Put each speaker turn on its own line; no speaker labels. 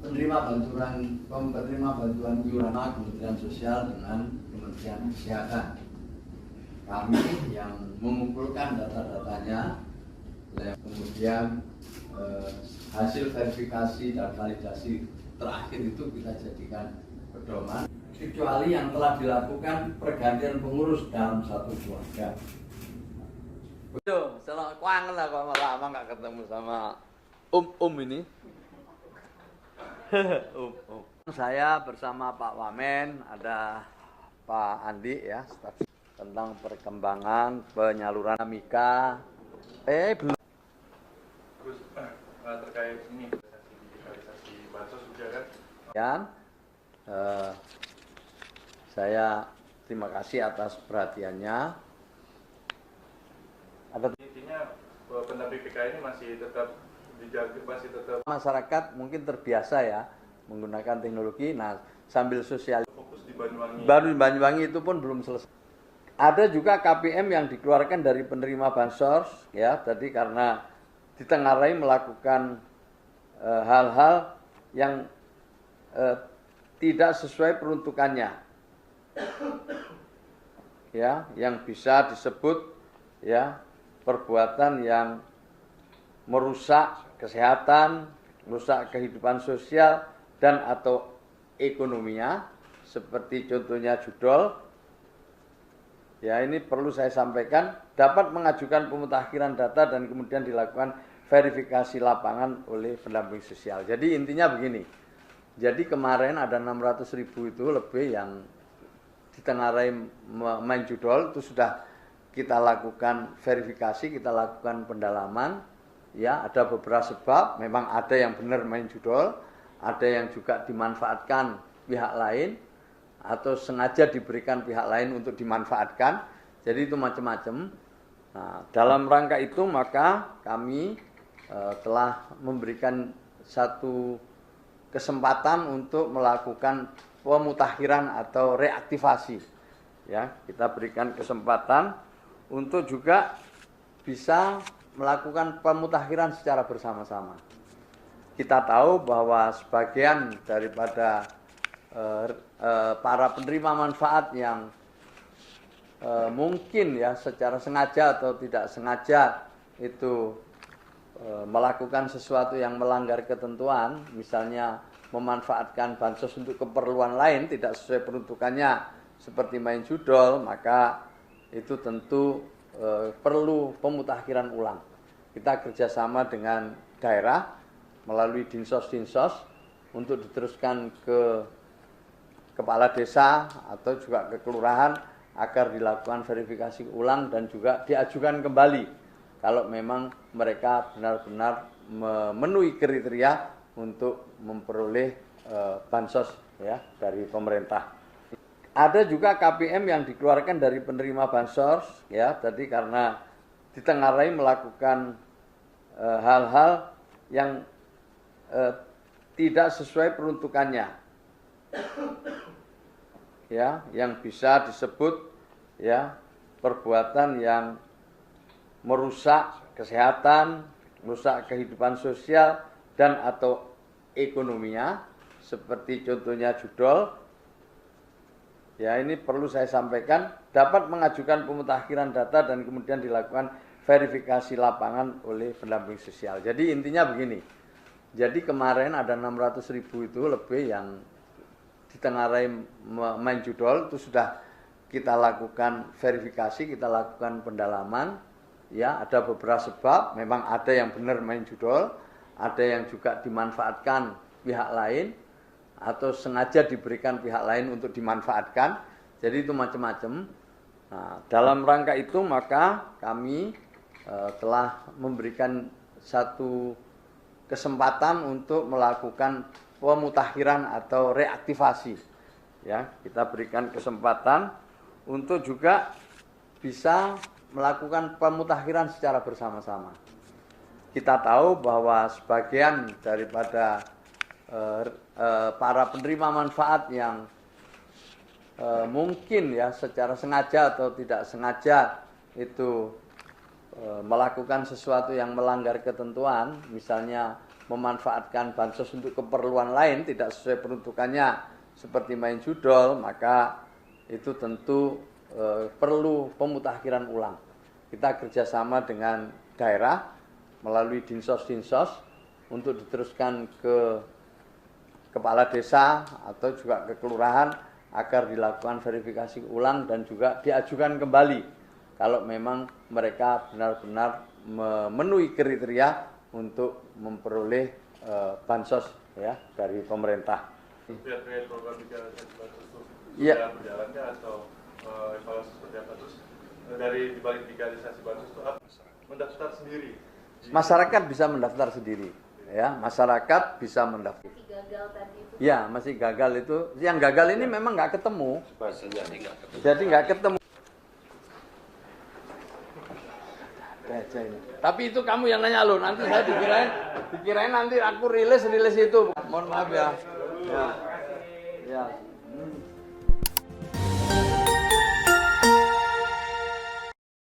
penerima bantuan iuran Kementerian Sosial dengan Kementerian Kesehatan. Kami yang mengumpulkan data-datanya, kemudian hasil verifikasi dan validasi terakhir itu kita jadikan pedoman, kecuali yang telah dilakukan pergantian pengurus dalam satu keluarga.
Betul, setelah kangen lah kalau lama nggak ketemu sama ini. Saya bersama Pak Wamen, ada Pak Andi ya, tentang perkembangan penyaluran dinamika. Belum.
Terus terkait ini digitalisasi bansos juga kan?
Ya, saya terima kasih atas perhatiannya.
Intinya pendamping PK ini masih tetap dijaga, masih tetap
Masyarakat mungkin terbiasa ya menggunakan teknologi. Nah, sambil sosial.
fokus di Banyuwangi.
Baru di Banyuwangi itu pun belum selesai. Ada juga KPM yang dikeluarkan dari penerima bansos ya, tadi karena ditengarai melakukan hal-hal yang tidak sesuai peruntukannya, ya, yang bisa disebut ya perbuatan yang merusak kesehatan, merusak kehidupan sosial dan atau ekonominya, seperti contohnya judol. Ya, ini perlu saya sampaikan, dapat mengajukan pemutakhiran data dan kemudian dilakukan verifikasi lapangan oleh pendamping sosial. Jadi intinya begini, jadi kemarin ada 600.000 itu lebih yang ditengarai main judol, itu sudah kita lakukan verifikasi, kita lakukan pendalaman. Ya, ada beberapa sebab, memang ada yang benar main judol, ada yang juga dimanfaatkan pihak lain, atau sengaja diberikan pihak lain untuk dimanfaatkan. Jadi itu macam-macam. Nah, dalam rangka itu maka kami telah memberikan satu kesempatan untuk melakukan pemutakhiran atau reaktivasi. Ya, kita berikan kesempatan untuk juga bisa melakukan pemutakhiran secara bersama-sama. Kita tahu bahwa sebagian daripada para penerima manfaat yang mungkin ya secara sengaja atau tidak sengaja itu melakukan sesuatu yang melanggar ketentuan, misalnya memanfaatkan bansos untuk keperluan lain tidak sesuai peruntukannya seperti main judol, maka itu tentu perlu pemutakhiran ulang. Kita kerjasama dengan daerah melalui dinsos-dinsos untuk diteruskan ke kepala desa atau juga ke kelurahan agar dilakukan verifikasi ulang dan juga diajukan kembali kalau memang mereka benar-benar memenuhi kriteria untuk memperoleh bansos ya dari pemerintah. Ada juga KPM yang dikeluarkan dari penerima bansos ya, tadi karena ditengarai melakukan hal-hal yang tidak sesuai peruntukannya, ya, yang bisa disebut ya perbuatan yang merusak kesehatan, merusak kehidupan sosial dan atau ekonominya, seperti contohnya judol. Ya, ini perlu saya sampaikan, dapat mengajukan pemutakhiran data dan kemudian dilakukan verifikasi lapangan oleh pendamping sosial. Jadi intinya begini, jadi kemarin ada 600.000 itu lebih yang ditengarai main judol, itu sudah kita lakukan verifikasi, kita lakukan pendalaman. Ya, ada beberapa sebab, memang ada yang benar main judol, ada yang juga dimanfaatkan pihak lain, atau sengaja diberikan pihak lain untuk dimanfaatkan. Jadi itu macam-macam. Nah, dalam rangka itu maka kami telah memberikan satu kesempatan untuk melakukan pemutakhiran atau reaktivasi. Ya, kita berikan kesempatan untuk juga bisa melakukan pemutakhiran secara bersama-sama. Kita tahu bahwa sebagian daripada para penerima manfaat yang mungkin ya secara sengaja atau tidak sengaja itu melakukan sesuatu yang melanggar ketentuan, misalnya memanfaatkan bansos untuk keperluan lain tidak sesuai peruntukannya seperti main judol, maka itu tentu perlu pemutakhiran ulang. Kita kerjasama dengan daerah melalui dinsos-dinsos untuk diteruskan ke kepala desa atau juga ke kelurahan agar dilakukan verifikasi ulang dan juga diajukan kembali kalau memang mereka benar-benar memenuhi kriteria untuk memperoleh bansos ya dari pemerintah.
Terkait program digitalisasi bansos itu
ya.
Berjalannya atau evaluasi seperti apa, terus dari dibalik digitalisasi bansos itu apa? Mendaftar sendiri.
Masyarakat bisa mendaftar sendiri, ya masyarakat bisa mendaftar.
Masih gagal tadi itu.
Ya masih gagal itu, yang gagal ini memang nggak ketemu. Jadi nggak ketemu. Aja ini. Tapi itu kamu yang nanya loh, nanti saya dikirain nanti aku rilis itu. Mohon maaf ya. Ya.